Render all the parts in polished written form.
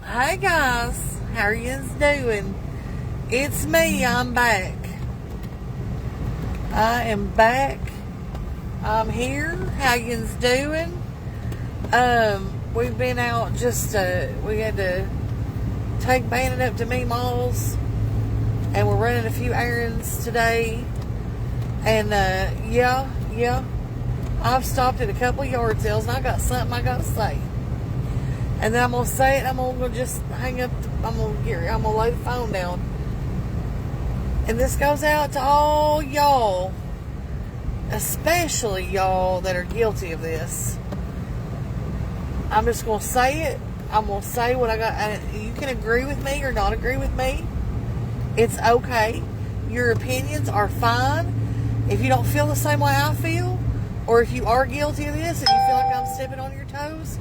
Hey guys, how are you doing? It's me, I'm back. I am back. I'm here. How you doing? We've been out we had to take Bannon up to Meemaw's, and we're running a few errands today. And yeah, I've stopped at a couple of yard sales, and I got something I got to say. And then I'm going to say it, I'm going to just hang up, I'm going to lay the phone down. And this goes out to all y'all, especially y'all that are guilty of this. I'm just going to say it. I'm going to say what I got. And you can agree with me or not agree with me. It's okay. Your opinions are fine. If you don't feel the same way I feel, or if you are guilty of this and you feel like I'm stepping on your toes,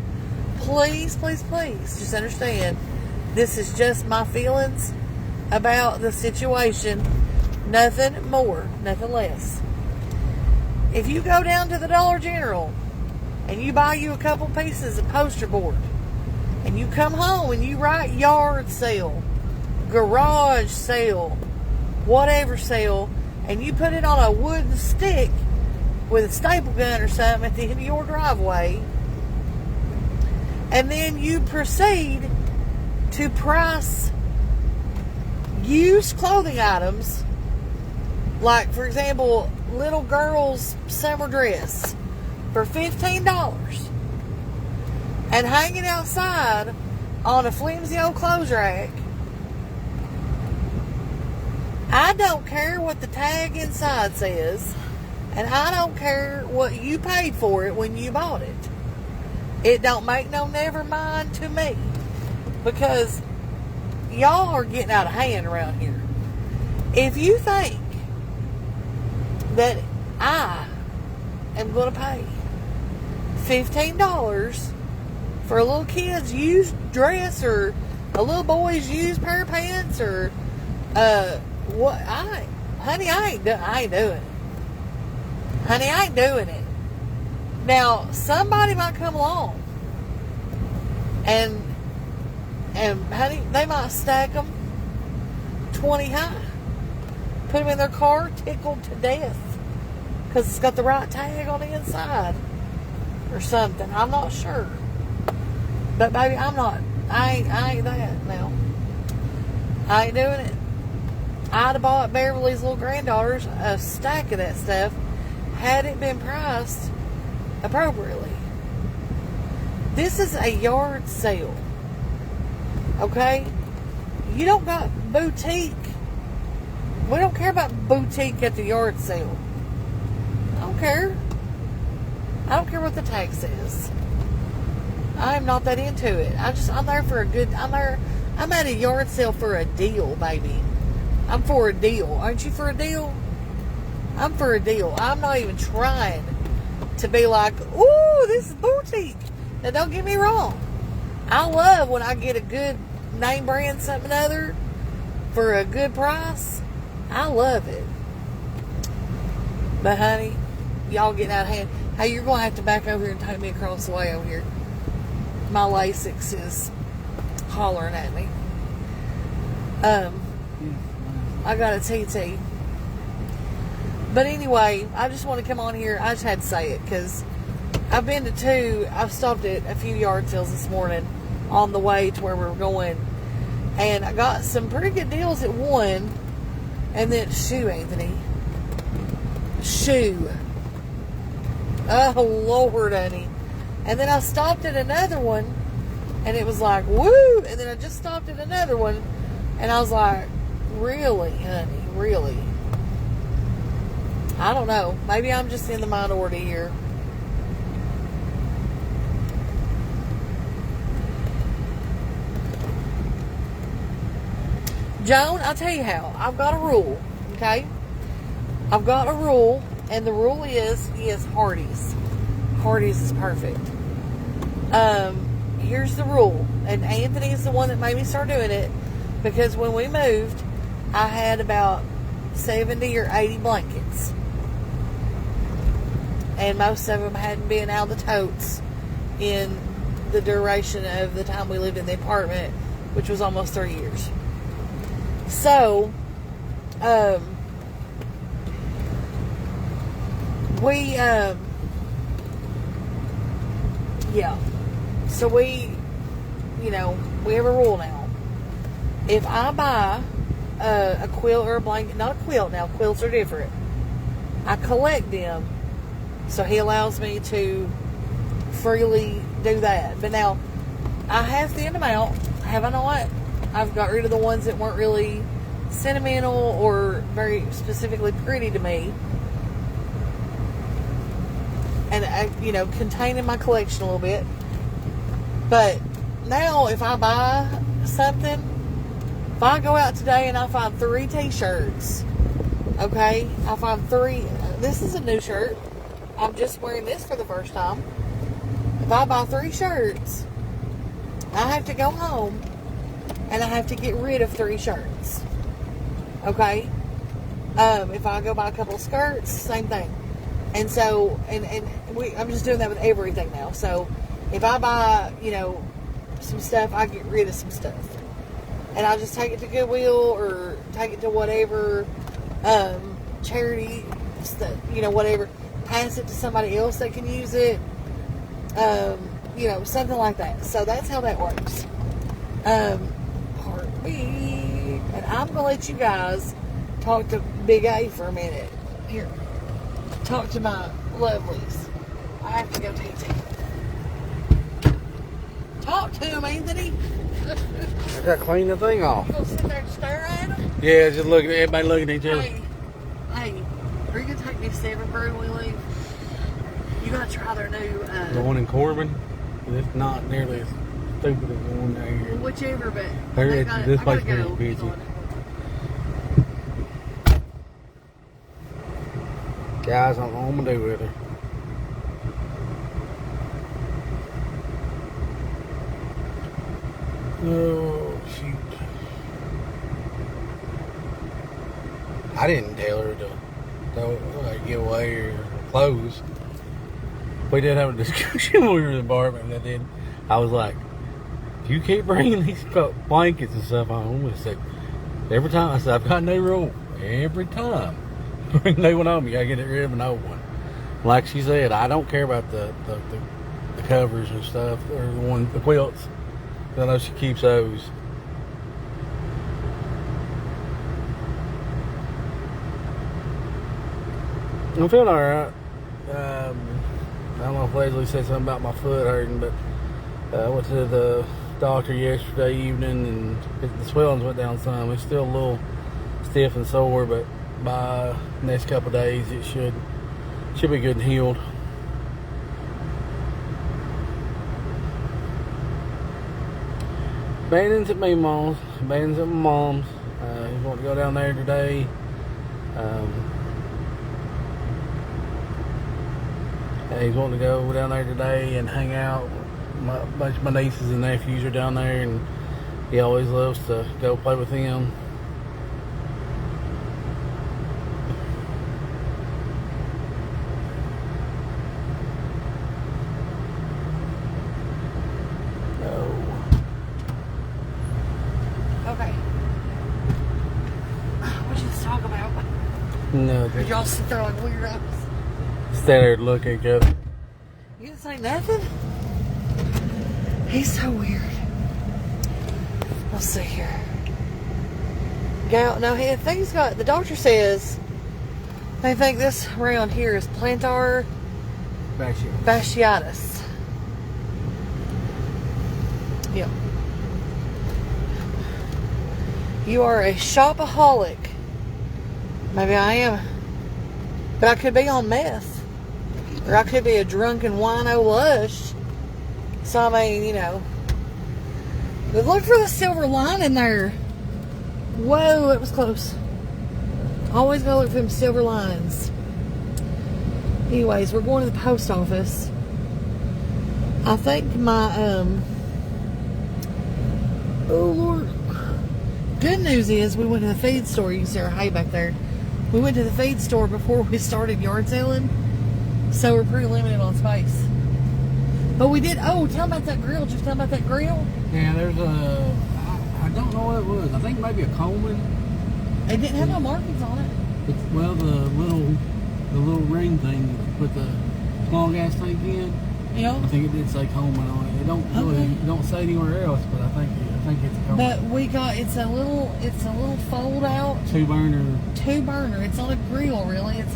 please, just understand, this is just my feelings about the situation. Nothing more, nothing less. If you go down to the Dollar General and you buy you a couple pieces of poster board, and you come home and you write yard sale, garage sale, whatever sale, and you put it on a wooden stick with a staple gun or something at the end of your driveway, and then you proceed to price used clothing items, like, for example, little girl's summer dress for $15, and hang it outside on a flimsy old clothes rack. I don't care what the tag inside says, and I don't care what you paid for it when you bought it. It don't make no never mind to me, because y'all are getting out of hand around here. If you think that I am going to pay $15 for a little kid's used dress, or a little boy's used pair of pants, or I ain't doing it. Honey, I ain't doing it. Now, somebody might come along and honey, they might stack them 20 high, put them in their car, tickled to death because it's got the right tag on the inside or something. I'm not sure, but baby, I ain't that now. I ain't doing it. I'd have bought Beverly's little granddaughters a stack of that stuff had it been priced appropriately. This is a yard sale, okay? You don't got boutique. We don't care about boutique at the yard sale. I don't care. I don't care what the tag says. I'm not that into it. I'm there for a good. I'm at a yard sale for a deal, baby. I'm for a deal. Aren't you for a deal? I'm for a deal. I'm not even trying to be like, ooh, this is boutique. Now, don't get me wrong. I love when I get a good name brand something or other for a good price. I love it. But, honey, y'all getting out of hand. Hey, you're going to have to back over here and take me across the way over here. My Lasix is hollering at me. I got a TT. But anyway, I just want to come on here. I just had to say it because I've stopped at a few yard sales this morning on the way to where we were going. And I got some pretty good deals at one. And then, Anthony. Oh, Lord, honey. And then I stopped at another one. And it was like, woo. And then I just stopped at another one. And I was like, really, honey? Really? I don't know. Maybe I'm just in the minority here. Joan, I'll tell you how. I've got a rule, okay? I've got a rule, and the rule is Hardee's. Hardee's is perfect. Here's the rule, and Anthony is the one that made me start doing it, because when we moved, I had about 70 or 80 blankets. And most of them hadn't been out of the totes in the duration of the time we lived in the apartment which was almost 3 years. So, so we have a rule now. If I buy a quilt or a blanket, not a quilt now, quilts are different, I collect them, so he allows me to freely do that. But now, I have thinned them out, have I not? I've got rid of the ones that weren't really sentimental or very specifically pretty to me. And, containing my collection a little bit. But now, if I buy something, if I go out today and I find 3 t-shirts, okay, I find 3, this is a new shirt, I'm just wearing this for the first time. If I buy 3 shirts, I have to go home and I have to get rid of 3 shirts, okay? If I go buy a couple of skirts, same thing. And so, I'm just doing that with everything now. So, if I buy, some stuff, I get rid of some stuff. And I just take it to Goodwill or take it to whatever charity, whatever. Pass it to somebody else that can use it. Something like that. So, that's how that works. Pardon me. And I'm going to let you guys talk to Big A for a minute. Here. Talk to my lovelies. I have to go TT. Talk to him, Anthony. I gotta clean the thing off. You gonna sit there and stare at him? Yeah, just looking at everybody looking at each other. Hey, are you gonna take me 7 Brew when we leave? You gotta try their new The one in Corbin, it's not nearly as stupid as the one down here. whichever, but This place is busy. Guys, I don't know what I'm gonna do with her. Oh, shoot. I didn't tell her to give away her clothes. We did have a discussion when we were in the apartment, and then I was like, if you keep bringing these blankets and stuff home, I said, every time, I said, I've got a new rule. Every time you bring a new one home, you gotta get rid of an old one. Like she said, I don't care about the covers and stuff, or the quilts. I know she keeps those. I'm feeling alright. I don't know if Lesley said something about my foot hurting, but I went to the doctor yesterday evening and the swellings went down some. It's still a little stiff and sore, but by the next couple of days it should be good and healed. Brandon's at my mom's. Brandon's at my mom's. He's wanting to go down there today. He's wanting to go down there today and hang out. A bunch of my nieces and nephews are down there, and he always loves to go play with them. No, Did y'all sit there like weirdos? Stand there and look at each other. You didn't say nothing? He's so weird. Let's see here. No, I think he's got, the doctor says, they think this around here is plantar fasciitis. Yep. You are a shopaholic. Maybe I am. But I could be on meth. Or I could be a drunken wino lush. So, I mean, But look for the silver lining there. Whoa, it was close. Always gotta look for them silver lines. Anyways, we're going to the post office. I think my, oh, Lord. Good news is we went to the feed store. You can see our hay back there. We went to the feed store before we started yard selling, so we're pretty limited on space. But we did, tell me about that grill. Just tell me about that grill. Yeah, there's I don't know what it was. I think maybe a Coleman. It didn't have no markings on it. Well, the little ring thing that you put the small gas tank in. Yeah. I think it did say Coleman on it. It don't really Okay. don't say anywhere else, but I think it's a Coleman. But we got it's a little fold out Two burner. It's not a grill really. It's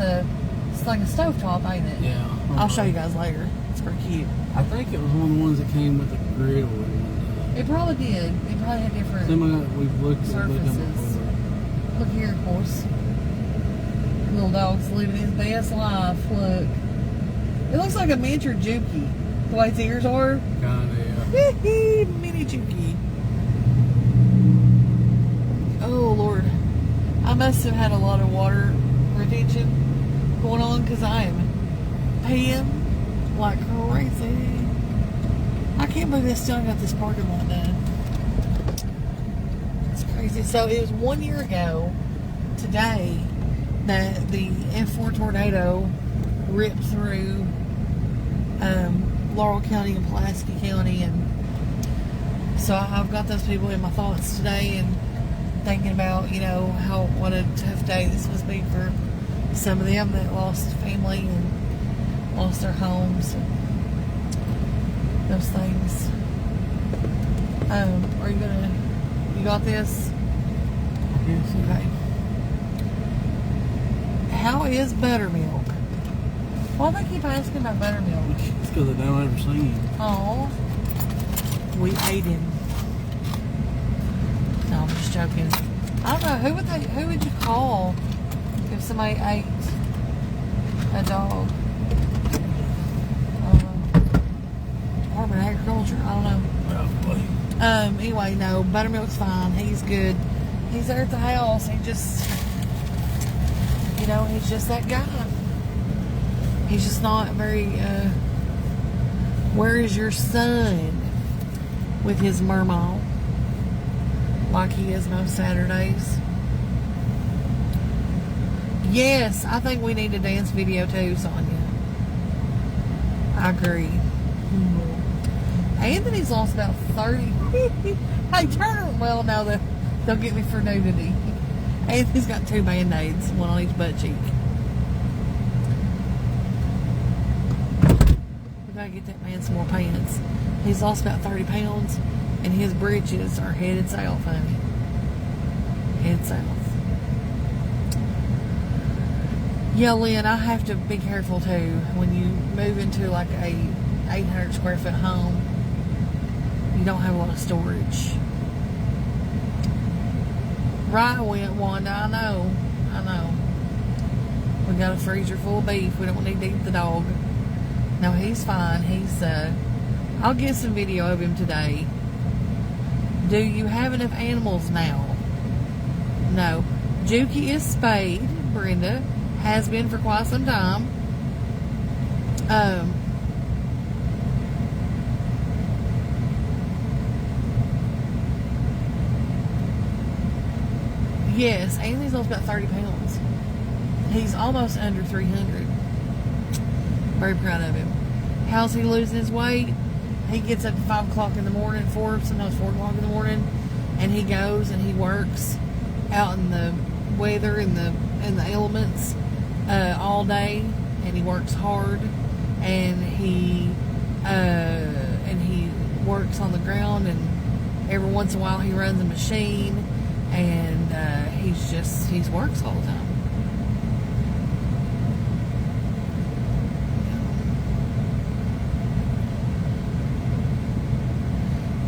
like a stovetop, ain't it? Yeah. I'll show you guys later. It's pretty cute. I think it was one of the ones that came with the grill. It probably did. It probably had different We've looked at them surfaces. before. Look here, of course. Little dog's living his best life. Look. It looks like a miniature Juki. The way its ears are. Kinda, yeah. Mini Juki. Oh, Lord. I must have had a lot of water retention going on because I am peeing like crazy. I can't believe they still got this parking lot done. It's crazy. So it was 1 year ago today that the F4 tornado ripped through Laurel County and Pulaski County, and so I've got those people in my thoughts today and thinking about, what a tough day this must be for some of them that lost family and lost their homes and those things. You got this? Yes. Okay. How is buttermilk? Why do they keep asking about buttermilk? It's because they don't ever see him. Oh, we ate him. No, I'm just joking. I don't know, who would you call if somebody ate a dog? Department of Agriculture, I don't know. Probably. Anyway, no, Buttermilk's fine. He's good. He's there at the house. He just, he's just that guy. He's just not very, where is your son with his mermaw? Like he is most Saturdays. Yes, I think we need a dance video too, Sonia. I agree. Anthony's lost about 30. Hey, Turner. Well, no, they'll get me for nudity. Anthony's got 2 band-aids, one on each butt cheek. We gotta get that man some more pants. He's lost about 30 pounds, and his britches are headed south, honey. Headed south. Yeah, Lynn, I have to be careful too when you move into like a 800 square foot home. You don't have a lot of storage. Right, Wanda, I know. We got a freezer full of beef. We don't need to eat the dog. No, he's fine. I'll get some video of him today. Do you have enough animals now? No. Juki is spayed, Brenda. Has been for quite some time. Yes, Anthony's lost about 30 pounds. He's almost under 300. Very proud of him. How's he losing his weight? He gets up at 5 o'clock in the morning, sometimes 4 o'clock in the morning, and he goes and he works out in the weather and the elements all day, and he works hard, and he works on the ground, and every once in a while he runs a machine, and he works all the time.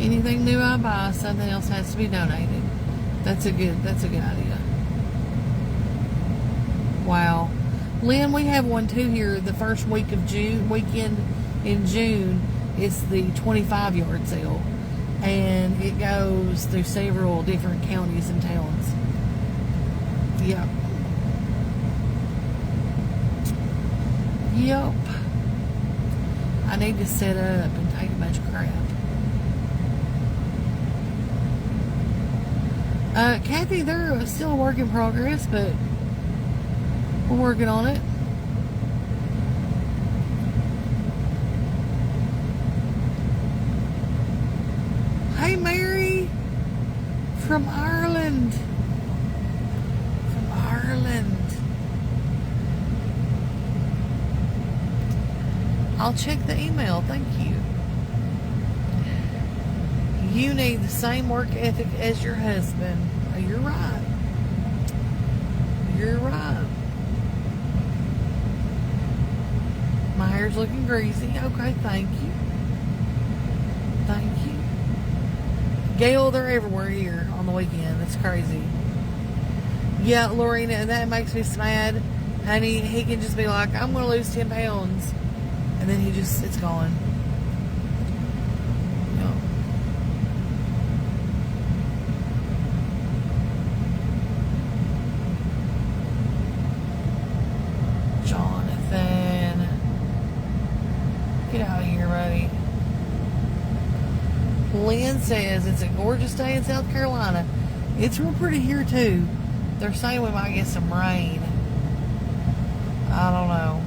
Anything new I buy, something else has to be donated. That's a good idea. Wow. Lynn, we have one too here the first weekend in June. It's the 25-yard sale, and it goes through several different counties and towns. Yep. I need to set up and take a bunch of crap. Kathy, they're still a work in progress, but we're working on it. Hey, Mary. From Ireland. From Ireland. I'll check the email. Thank you. You need the same work ethic as your husband. Oh, you're right. You're right. My hair's looking greasy. Okay, thank you. Thank you. Gail, they're everywhere here on the weekend. It's crazy. Yeah, Lorena, and that makes me mad. Honey, he can just be like, I'm going to lose 10 pounds. And then it's gone. Yeah. Jonathan. Get out of here, buddy. Lynn says it's a gorgeous day in South Carolina. It's real pretty here, too. They're saying we might get some rain. I don't know.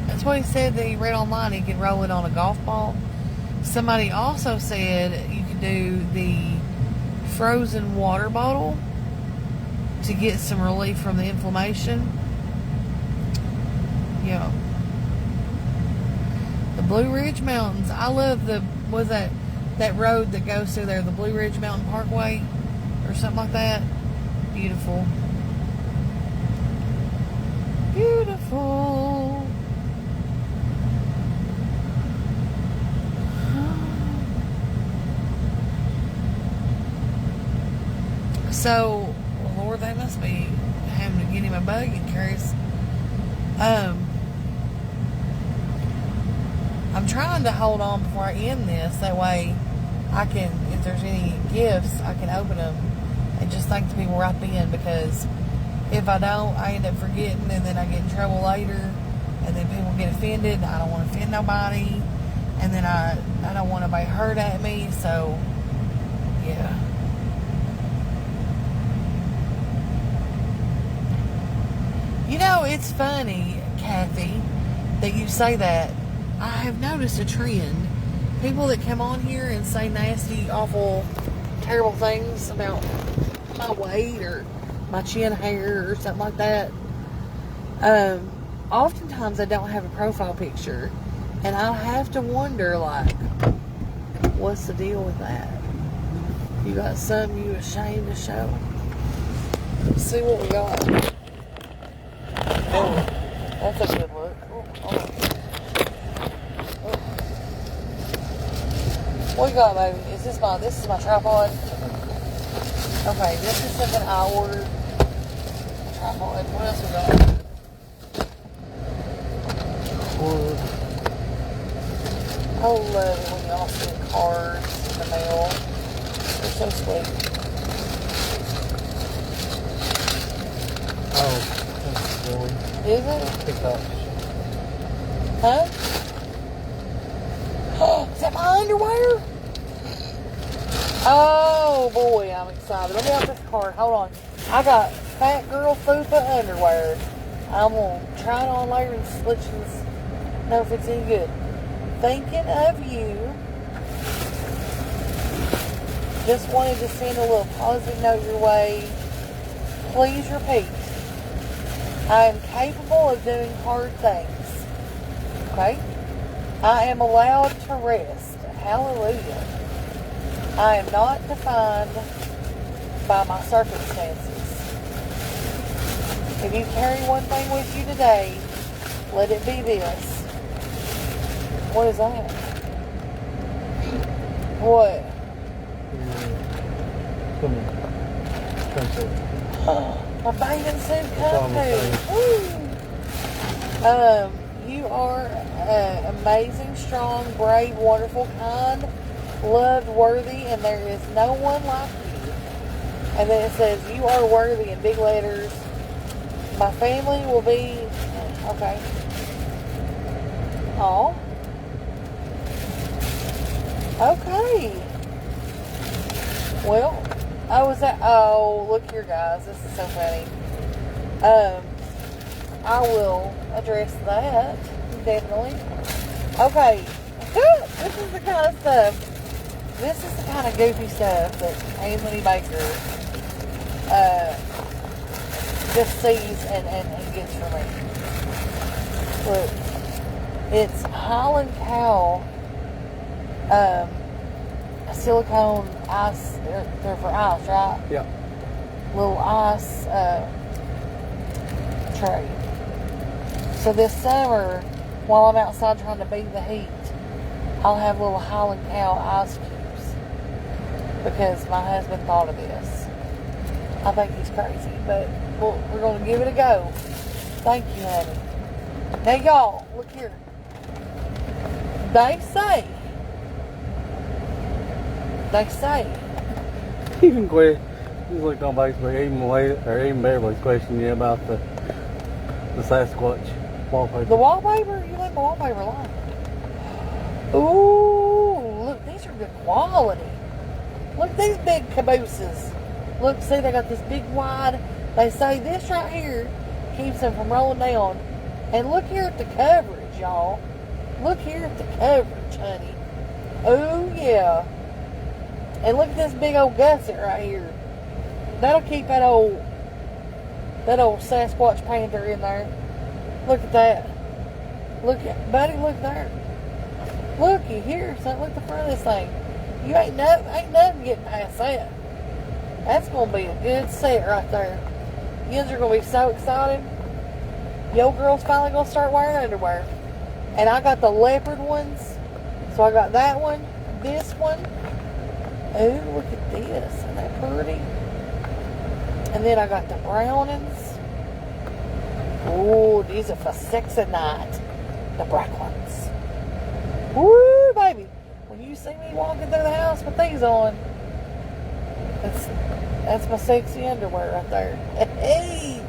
That's what he said that he read online. He could roll it on a golf ball. Somebody also said you could do the frozen water bottle to get some relief from the inflammation. Yeah. The Blue Ridge Mountains. I love that road that goes through there, the Blue Ridge Mountain Parkway or something like that. Beautiful. Beautiful. So, Lord, they must be having to get him a bug and carries. I'm trying to hold on before I end this. That way, I can, if there's any gifts, I can open them and just thank the people right then. Because if I don't, I end up forgetting, and then I get in trouble later, and then people get offended. I don't want to offend nobody, and then I don't want nobody hurt at me. So, yeah. You know, it's funny, Kathy, that you say that. I have noticed a trend. People that come on here and say nasty, awful, terrible things about my weight or my chin hair or something like that. Oftentimes I don't have a profile picture. And I have to wonder, like, what's the deal with that? You got something you ashamed to show? Let's see what we got. Oh, that's a good look. Oh. What you got, baby? This is my tripod. Okay, this is something I ordered. Tripod. What else we got? I love it when y'all send cards in the mail. They're so sweet. Oh, that's silly. Is it? Pick up. Huh? Is that my underwear? Oh boy, I'm excited. Let me open this card. Hold on. I got Fat Girl Fupa underwear. I'm gonna try it on later and let you know if it's any good. Thinking of you. Just wanted to send a little positive note your way. Please repeat. I am capable of doing hard things. Okay? I am allowed to rest. Hallelujah. I am not defined by my circumstances. If you carry one thing with you today, let it be this. What is that? What? My bathing suit come too. You are amazing, strong, brave, wonderful, kind, loved, worthy, and there is no one like you. And then it says, you are worthy in big letters. My family will be... Okay. Oh. Okay. Well, oh, look here, guys. This is so funny. I will address that, definitely. Okay, this is the kind of stuff. This is the kind of goofy stuff that Anthony Baker just sees and gets from me. Look, it's Highland Cow silicone ice. They're for ice, right? Yeah. Little ice tray. So this summer, while I'm outside trying to beat the heat, I'll have little Highland Cow ice cubes because my husband thought of this. I think he's crazy, but we're going to give it a go. Thank you, honey. Now, y'all, look here. They say, Even Quinn, he's looked on Facebook, even Beverly's questioning you about the Sasquatch wallpaper. the wallpaper, you leave the wallpaper alone. Ooh, look, these are good quality. Look at these big cabooses. Look, see, they got this big wide. They say this right here keeps them from rolling down. And look here at the coverage, y'all. Look here at the coverage, honey. Oh, yeah. And look at this big old gusset right here. That'll keep that old Sasquatch panther in there. Look at that. Look at, buddy, look there. Looky here, son. Look at the front of this thing. You ain't nothing getting past that. That's gonna be a good set right there. Yins are gonna be so excited. Yo girl's finally gonna start wearing underwear. And I got the leopard ones. So I got that one, this one. Ooh, look at this. Isn't that pretty? And then I got the brownings. Ooh, these are for sexy night. The black ones. Woo, baby. When you see me walking through the house with these on, that's my sexy underwear right there. Hey!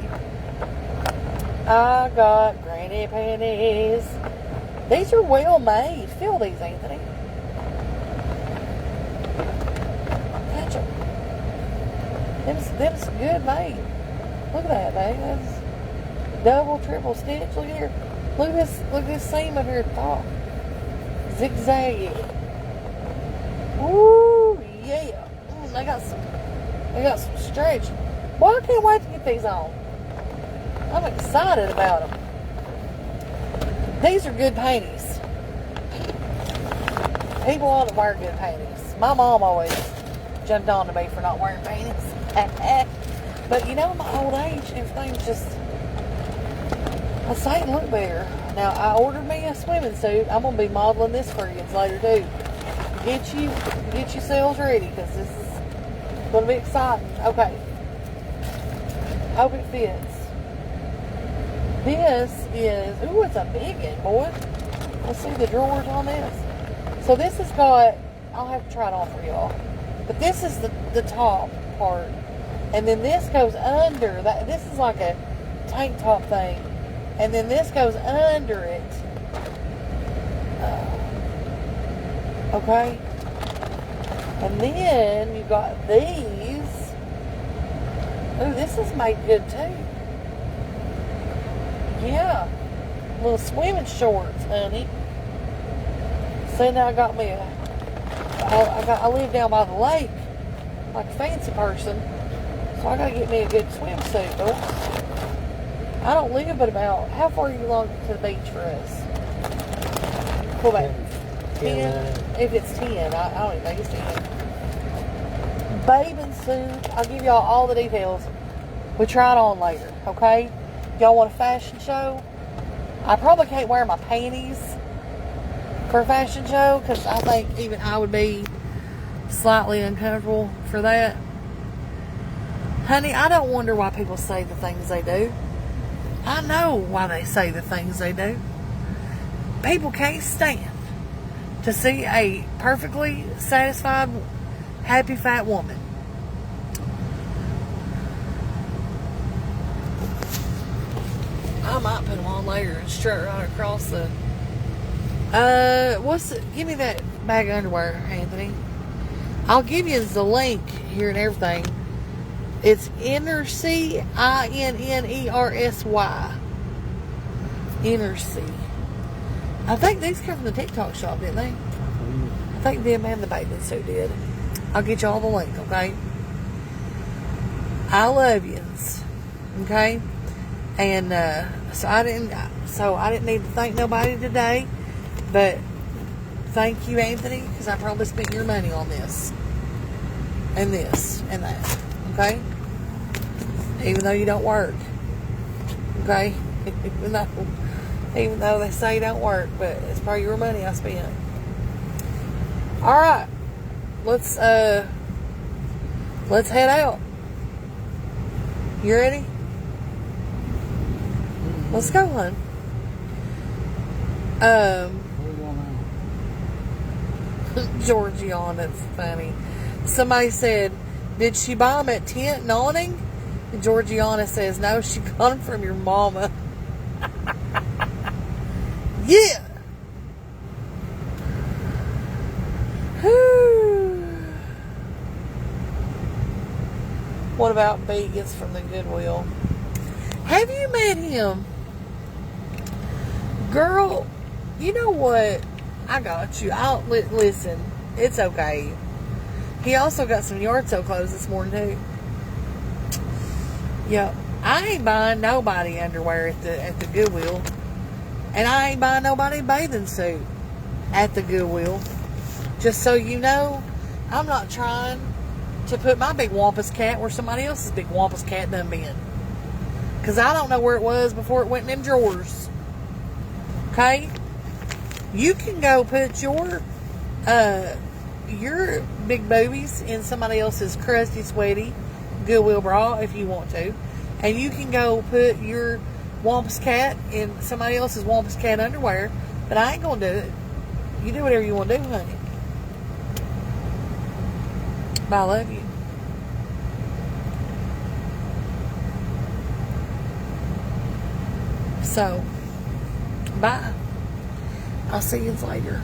I got granny panties. These are well made. Feel these, Anthony. Touch them. Them's good made. Look at that, babe. That's double, triple stitch. Look here. Look at this seam up here at the top. Zigzag. Woo, yeah. They got some stretch. Well, I can't wait to get these on. I'm excited about them. These are good panties. People ought to wear good panties. My mom always jumped on to me for not wearing panties. But you know, my old age, everything's just, I say, look better. Now, I ordered me a swimming suit. I'm going to be modeling this for you later, too. Get yourselves ready, because this is going to be exciting. Okay. Hope it fits. This is, ooh, it's a big one, boy. Let's see the drawers on this. So this has got, I'll have to try it on for y'all. But this is the top part. And then this goes under. This is like a tank top thing. And then this goes under it. Okay. And then you got these. Ooh, this is made good too. Yeah. Little swimming shorts, honey. See, now I got me I live down by the lake, like a fancy person. So I gotta get me a good swimsuit, folks. I don't live but about, how far are you along to the beach for us? Pull back. 10? If it's 10, I don't even think it's 10. Bathing suit. I'll give y'all all the details. We try it on later, okay? Y'all want a fashion show? I probably can't wear my panties for a fashion show because I think even I would be slightly uncomfortable for that. Honey, I don't wonder why people say the things they do. I know why they say the things they do. People can't stand to see a perfectly satisfied, happy, fat woman. I might put them on later and strut right across the... give me that bag of underwear, Anthony. I'll give you the link here and everything. It's Innersy, Innersy. Innersy. I think these come from the TikTok shop, didn't they? I think them and the bathing suit did. I'll get you all the link, okay? I love yous, okay? And so I didn't need to thank nobody today, but thank you, Anthony, because I probably spent your money on this and that, okay? Even though you don't work, okay? Even though they say you don't work, but it's probably your money I spent. All right, let's head out. You ready? Let's go, hon. Georgiana, it's funny. Somebody said, did she buy them at Tent and Awning? And Georgiana says, no, she got them from your mama. Yeah. What about Vegas from the Goodwill? Have you met him? Girl, you know what? I got you. Listen, it's okay. He also got some yard sale clothes this morning too. Yeah, I ain't buying nobody underwear at the Goodwill. And I ain't buying nobody bathing suit at the Goodwill. Just so you know, I'm not trying to put my big wampus cat where somebody else's big wampus cat done been. Because I don't know where it was before it went in them drawers. Okay? You can go put your big boobies in somebody else's crusty, sweaty Goodwill bra if you want to. And you can go put your wampus cat in somebody else's wampus cat underwear. But I ain't going to do it. You do whatever you want to do, honey. But I love you. So, bye. I'll see you later.